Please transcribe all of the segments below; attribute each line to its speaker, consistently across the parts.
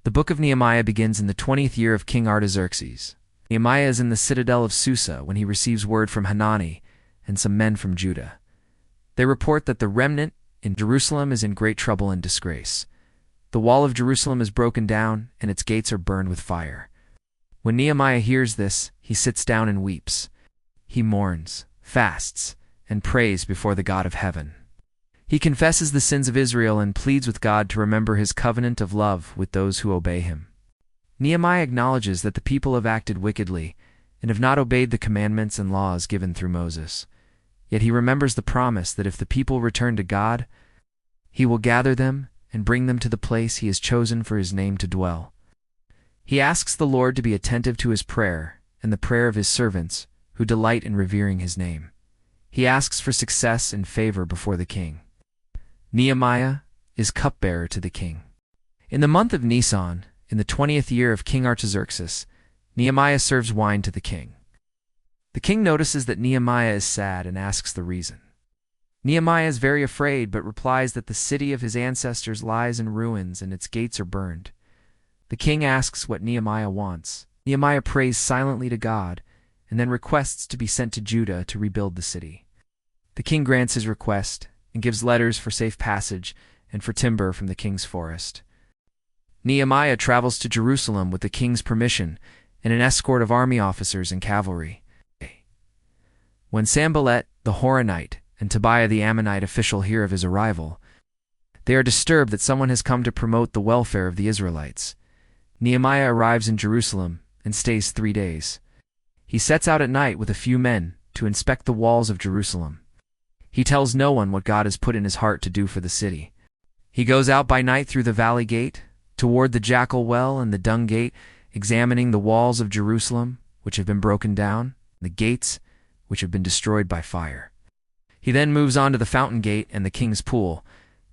Speaker 1: The Book of Nehemiah begins in the 20th year of King Artaxerxes. Nehemiah is in the citadel of Susa when he receives word from Hanani and some men from Judah. They report that the remnant in Jerusalem is in great trouble and disgrace. The wall of Jerusalem is broken down, and its gates are burned with fire. When Nehemiah hears this, he sits down and weeps. He mourns, fasts, and prays before the God of heaven. He confesses the sins of Israel and pleads with God to remember his covenant of love with those who obey him. Nehemiah acknowledges that the people have acted wickedly and have not obeyed the commandments and laws given through Moses. Yet he remembers the promise that if the people return to God, he will gather them and bring them to the place he has chosen for his name to dwell. He asks the Lord to be attentive to his prayer and the prayer of his servants who delight in revering his name. He asks for success and favor before the king. Nehemiah is cupbearer to the king. In the month of Nisan, in the 20th year of King Artaxerxes, Nehemiah serves wine to the king. The king notices that Nehemiah is sad and asks the reason. Nehemiah is very afraid but replies that the city of his ancestors lies in ruins and its gates are burned. The king asks what Nehemiah wants. Nehemiah prays silently to God and then requests to be sent to Judah to rebuild the city. The king grants his request and gives letters for safe passage and for timber from the king's forest. Nehemiah travels to Jerusalem with the king's permission and an escort of army officers and cavalry. When Sanballat the Horonite and Tobiah the Ammonite official hear of his arrival, they are disturbed that someone has come to promote the welfare of the Israelites. Nehemiah arrives in Jerusalem and stays 3 days. He sets out at night with a few men to inspect the walls of Jerusalem. He tells no one what God has put in his heart to do for the city. He goes out by night through the valley gate, toward the jackal well and the dung gate, examining the walls of Jerusalem, which have been broken down, the gates, which have been destroyed by fire. He then moves on to the fountain gate and the king's pool,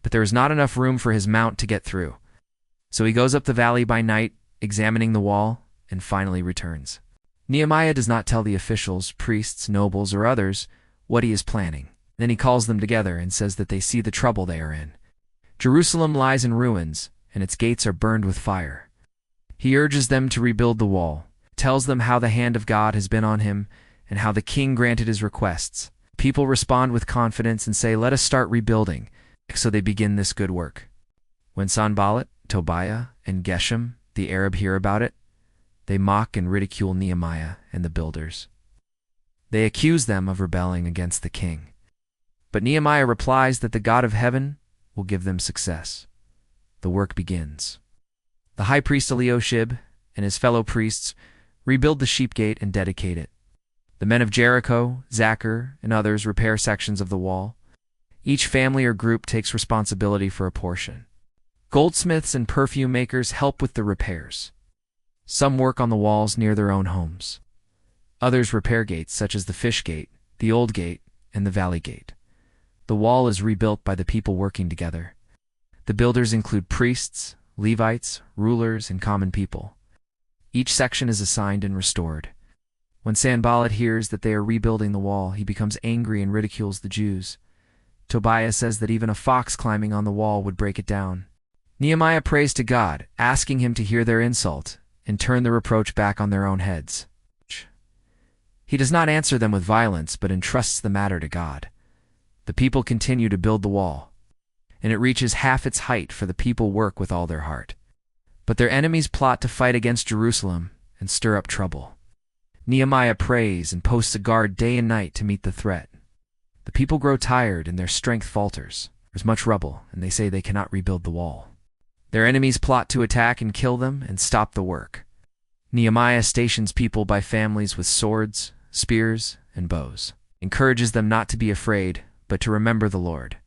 Speaker 1: but there is not enough room for his mount to get through. So he goes up the valley by night, examining the wall, and finally returns. Nehemiah does not tell the officials, priests, nobles, or others what he is planning. Then he calls them together and says that they see the trouble they are in. Jerusalem lies in ruins, and its gates are burned with fire. He urges them to rebuild the wall, tells them how the hand of God has been on him, and how the king granted his requests. People respond with confidence and say, "Let us start rebuilding." So they begin this good work. When Sanballat, Tobiah, and Geshem, the Arab, hear about it, they mock and ridicule Nehemiah and the builders. They accuse them of rebelling against the king. But Nehemiah replies that the God of heaven will give them success. The work begins. The high priest Eliashib and his fellow priests rebuild the sheep gate and dedicate it. The men of Jericho, Zachar, and others repair sections of the wall. Each family or group takes responsibility for a portion. Goldsmiths and perfume makers help with the repairs. Some work on the walls near their own homes. Others repair gates such as the Fish Gate, the Old Gate, and the Valley Gate. The wall is rebuilt by the people working together. The builders include priests, Levites, rulers, and common people. Each section is assigned and restored. When Sanballat hears that they are rebuilding the wall, he becomes angry and ridicules the Jews. Tobiah says that even a fox climbing on the wall would break it down. Nehemiah prays to God, asking him to hear their insult and turn the reproach back on their own heads. He does not answer them with violence, but entrusts the matter to God. The people continue to build the wall, and it reaches half its height, for the people work with all their heart. But their enemies plot to fight against Jerusalem and stir up trouble. Nehemiah prays and posts a guard day and night to meet the threat. The people grow tired and their strength falters. There's much rubble, and they say they cannot rebuild the wall. Their enemies plot to attack and kill them and stop the work. Nehemiah stations people by families with swords, spears, and bows, encourages them not to be afraid, but to remember the Lord.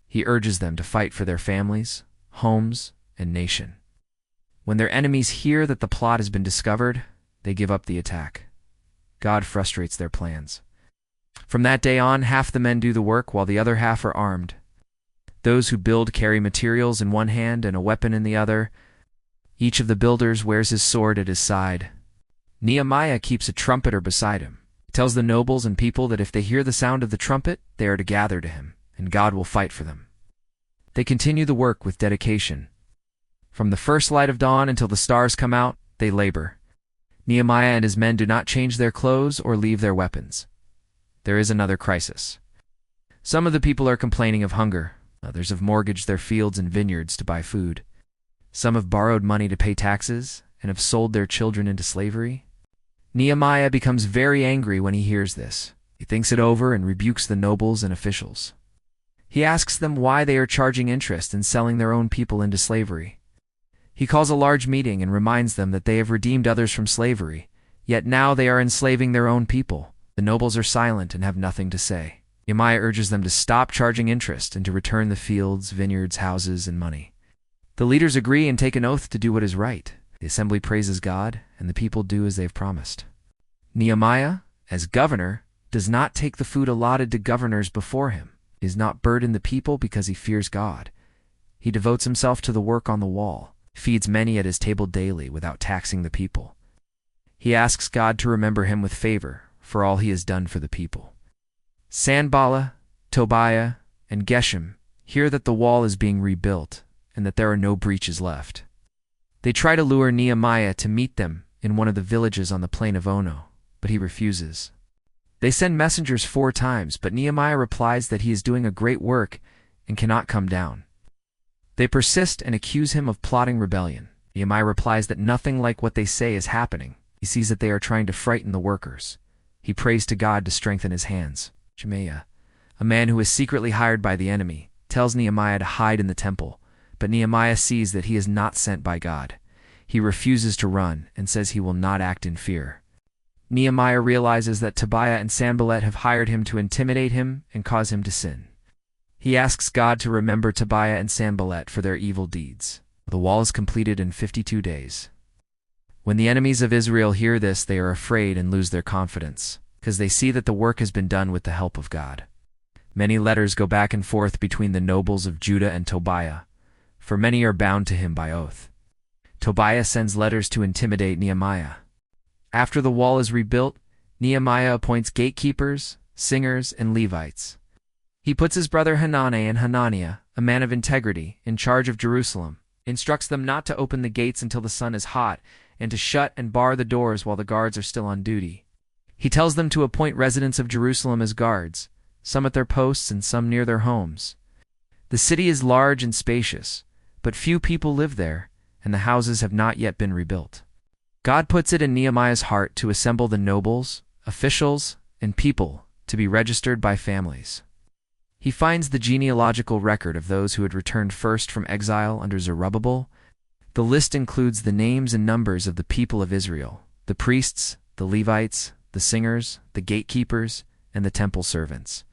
Speaker 1: He urges them to fight for their families, homes, and nation. When their enemies hear that the plot has been discovered, they give up the attack. God frustrates their plans. From that day on, half the men do the work while the other half are armed. Those who build carry materials in one hand and a weapon in the other. Each of the builders wears his sword at his side. Nehemiah keeps a trumpeter beside him. He tells the nobles and people that if they hear the sound of the trumpet, they are to gather to him, and God will fight for them. They continue the work with dedication. From the first light of dawn until the stars come out, they labor. Nehemiah and his men do not change their clothes or leave their weapons. There is another crisis. Some of the people are complaining of hunger. Others have mortgaged their fields and vineyards to buy food. Some have borrowed money to pay taxes and have sold their children into slavery. Nehemiah becomes very angry when he hears this. He thinks it over and rebukes the nobles and officials. He asks them why they are charging interest and selling their own people into slavery. He calls a large meeting and reminds them that they have redeemed others from slavery, yet now they are enslaving their own people. The nobles are silent and have nothing to say. Nehemiah urges them to stop charging interest and to return the fields, vineyards, houses, and money. The leaders agree and take an oath to do what is right. The assembly praises God, and the people do as they have promised. Nehemiah, as governor, does not take the food allotted to governors before him. He does not burden the people because he fears God. He devotes himself to the work on the wall, feeds many at his table daily without taxing the people. He asks God to remember him with favor for all he has done for the people. Sanballat, Tobiah, and Geshem hear that the wall is being rebuilt and that there are no breaches left. They try to lure Nehemiah to meet them in one of the villages on the plain of Ono, but he refuses. They send messengers 4 times, but Nehemiah replies that he is doing a great work and cannot come down. They persist and accuse him of plotting rebellion. Nehemiah replies that nothing like what they say is happening. He sees that they are trying to frighten the workers. He prays to God to strengthen his hands. Shemaiah, a man who is secretly hired by the enemy, tells Nehemiah to hide in the temple, but Nehemiah sees that he is not sent by God. He refuses to run and says he will not act in fear. Nehemiah realizes that Tobiah and Sanballat have hired him to intimidate him and cause him to sin. He asks God to remember Tobiah and Sanballat for their evil deeds. The wall is completed in 52 days. When the enemies of Israel hear this, they are afraid and lose their confidence, because they see that the work has been done with the help of God. Many letters go back and forth between the nobles of Judah and Tobiah, for many are bound to him by oath. Tobiah sends letters to intimidate Nehemiah. After the wall is rebuilt, Nehemiah appoints gatekeepers, singers, and Levites. He puts his brother Hanani and Hananiah, a man of integrity, in charge of Jerusalem, instructs them not to open the gates until the sun is hot, and to shut and bar the doors while the guards are still on duty. He tells them to appoint residents of Jerusalem as guards, some at their posts and some near their homes. The city is large and spacious, but few people live there, and the houses have not yet been rebuilt. God puts it in Nehemiah's heart to assemble the nobles, officials, and people to be registered by families. He finds the genealogical record of those who had returned first from exile under Zerubbabel. The list includes the names and numbers of the people of Israel, the priests, the Levites, the singers, the gatekeepers, and the temple servants.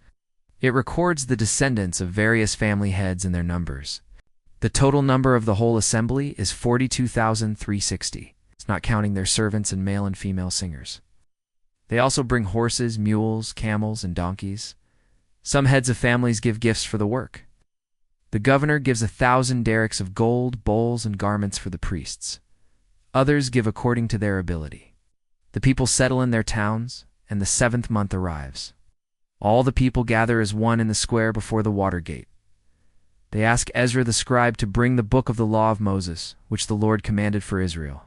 Speaker 1: It records the descendants of various family heads and their numbers. The total number of the whole assembly is 42,360. It's not counting their servants and male and female singers. They also bring horses, mules, camels, and donkeys. Some heads of families give gifts for the work. The governor gives 1,000 derricks of gold, bowls, and garments for the priests. Others give according to their ability. The people settle in their towns, and the 7th month arrives. All the people gather as one in the square before the water gate. They ask Ezra the scribe to bring the book of the law of Moses, which the Lord commanded for Israel.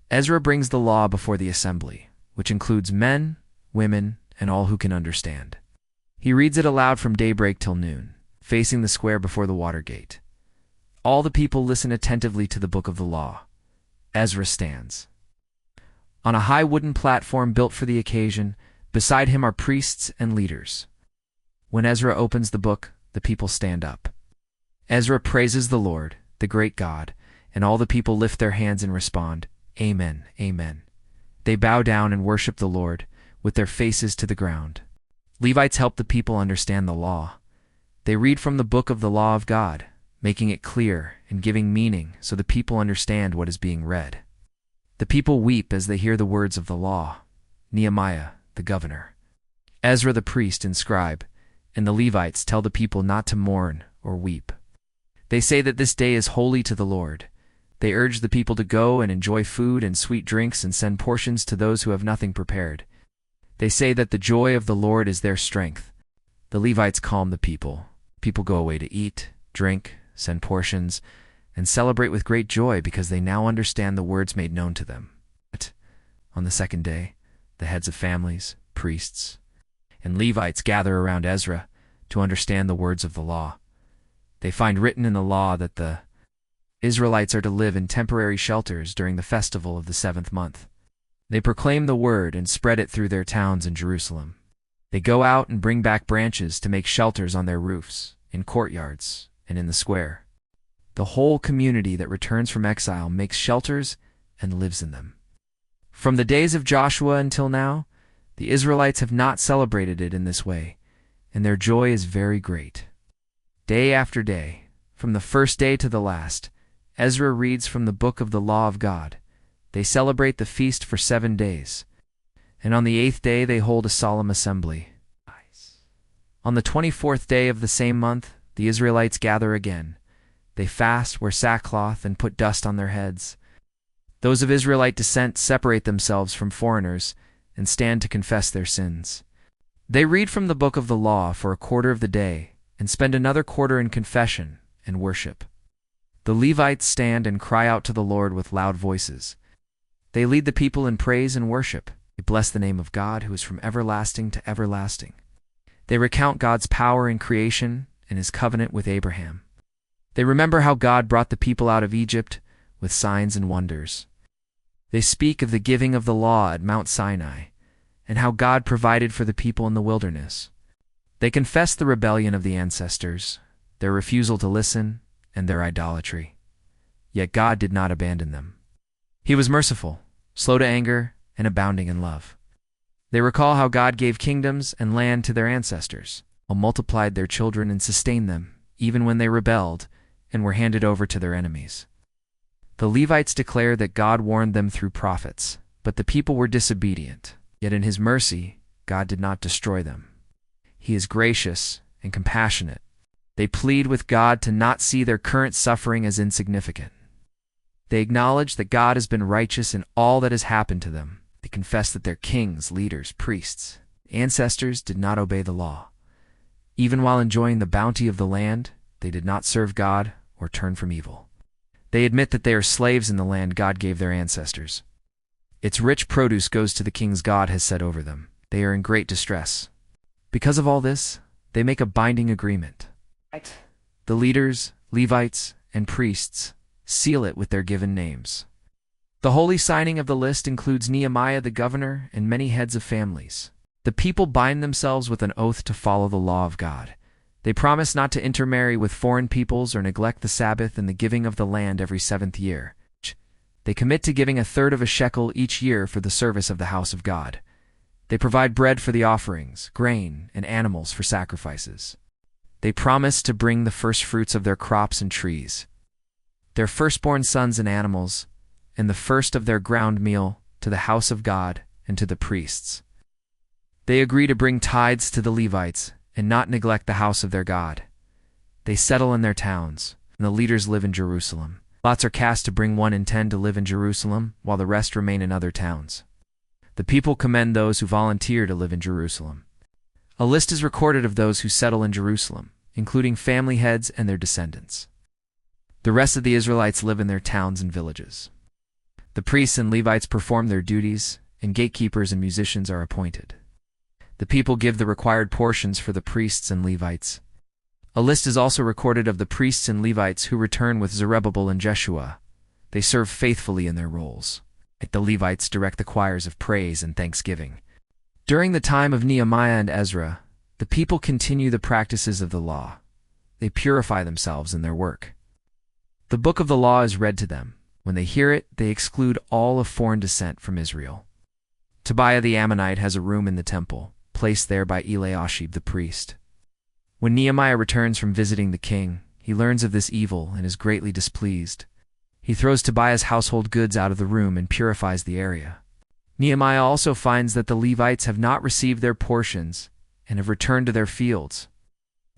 Speaker 1: Ezra brings the law before the assembly, which includes men, women, and all who can understand. He reads it aloud from daybreak till noon, facing the square before the water gate. All the people listen attentively to the book of the law. Ezra stands. On a high wooden platform built for the occasion, beside him are priests and leaders. When Ezra opens the book, the people stand up. Ezra praises the Lord, the great God, and all the people lift their hands and respond, Amen, Amen. They bow down and worship the Lord, with their faces to the ground. Levites help the people understand the law. They read from the book of the law of God, making it clear and giving meaning so the people understand what is being read. The people weep as they hear the words of the law. Nehemiah, the governor, Ezra the priest and scribe, and the Levites tell the people not to mourn or weep. They say that this day is holy to the Lord. They urge the people to go and enjoy food and sweet drinks and send portions to those who have nothing prepared. They say that the joy of the Lord is their strength. The Levites calm the people. People go away to eat, drink, send portions, and celebrate with great joy because they now understand the words made known to them. But on the second day, the heads of families, priests, and Levites gather around Ezra to understand the words of the law. They find written in the law that the Israelites are to live in temporary shelters during the festival of the 7th month. They proclaim the word and spread it through their towns in Jerusalem. They go out and bring back branches to make shelters on their roofs, in courtyards, and in the square. The whole community that returns from exile makes shelters and lives in them. From the days of Joshua until now, the Israelites have not celebrated it in this way, and their joy is very great. Day after day, from the first day to the last, Ezra reads from the book of the law of God. They celebrate the feast for 7 days, and on the 8th day they hold a solemn assembly. On the 24th day of the same month, the Israelites gather again. They fast, wear sackcloth, and put dust on their heads. Those of Israelite descent separate themselves from foreigners and stand to confess their sins. They read from the book of the law for a quarter of the day and spend another quarter in confession and worship. The Levites stand and cry out to the Lord with loud voices. They lead the people in praise and worship. They bless the name of God who is from everlasting to everlasting. They recount God's power in creation and his covenant with Abraham. They remember how God brought the people out of Egypt with signs and wonders. They speak of the giving of the law at Mount Sinai and how God provided for the people in the wilderness. They confess the rebellion of the ancestors, their refusal to listen, and their idolatry. Yet God did not abandon them. He was merciful, slow to anger, and abounding in love. They recall how God gave kingdoms and land to their ancestors, while multiplied their children and sustained them, even when they rebelled and were handed over to their enemies. The Levites declare that God warned them through prophets, but the people were disobedient. Yet in his mercy, God did not destroy them. He is gracious and compassionate. They plead with God to not see their current suffering as insignificant. They acknowledge that God has been righteous in all that has happened to them. They confess that their kings, leaders, priests, ancestors did not obey the law. Even while enjoying the bounty of the land, they did not serve God or turn from evil. They admit that they are slaves in the land God gave their ancestors. Its rich produce goes to the kings God has set over them. They are in great distress. Because of all this, they make a binding agreement. The leaders, Levites, and priests seal it with their given names. The holy signing of the list includes Nehemiah the governor and many heads of families. The people bind themselves with an oath to follow the law of God. They promise not to intermarry with foreign peoples or neglect the Sabbath and the giving of the land every 7th year. They commit to giving 1/3 of a shekel each year for the service of the house of God. They provide bread for the offerings, grain, and animals for sacrifices. They promise to bring the first fruits of their crops and trees, their firstborn sons and animals, and the first of their ground meal to the house of God and to the priests. They agree to bring tithes to the Levites and not neglect the house of their God. They settle in their towns, and the leaders live in Jerusalem. Lots are cast to bring 1 in 10 to live in Jerusalem, while the rest remain in other towns. The people commend those who volunteer to live in Jerusalem. A list is recorded of those who settle in Jerusalem, including family heads and their descendants. The rest of the Israelites live in their towns and villages. The priests and Levites perform their duties, and gatekeepers and musicians are appointed. The people give the required portions for the priests and Levites. A list is also recorded of the priests and Levites who return with Zerubbabel and Jeshua. They serve faithfully in their roles. The Levites direct the choirs of praise and thanksgiving. During the time of Nehemiah and Ezra, the people continue the practices of the law. They purify themselves in their work. The book of the law is read to them. When they hear it, they exclude all of foreign descent from Israel. Tobiah the Ammonite has a room in the temple, placed there by Eliashib the priest. When Nehemiah returns from visiting the king, he learns of this evil and is greatly displeased. He throws Tobiah's household goods out of the room and purifies the area. Nehemiah also finds that the Levites have not received their portions and have returned to their fields.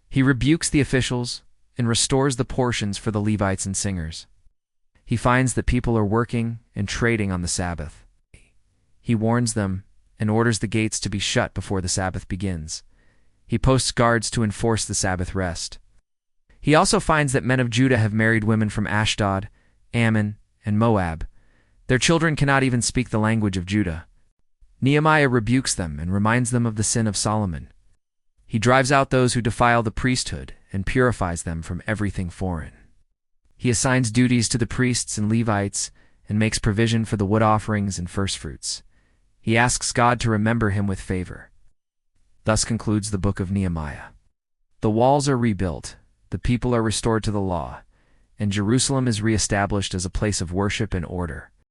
Speaker 1: He rebukes the officials and restores the portions for the Levites and singers. He finds that people are working and trading on the Sabbath. He warns them and orders the gates to be shut before the Sabbath begins. He posts guards to enforce the Sabbath rest. He also finds that men of Judah have married women from Ashdod, Ammon, and Moab. Their children cannot even speak the language of Judah. Nehemiah rebukes them and reminds them of the sin of Solomon. He drives out those who defile the priesthood and purifies them from everything foreign. He assigns duties to the priests and Levites and makes provision for the wood offerings and firstfruits. He asks God to remember him with favor. Thus concludes the Book of Nehemiah. The walls are rebuilt, the people are restored to the law, and Jerusalem is reestablished as a place of worship and order.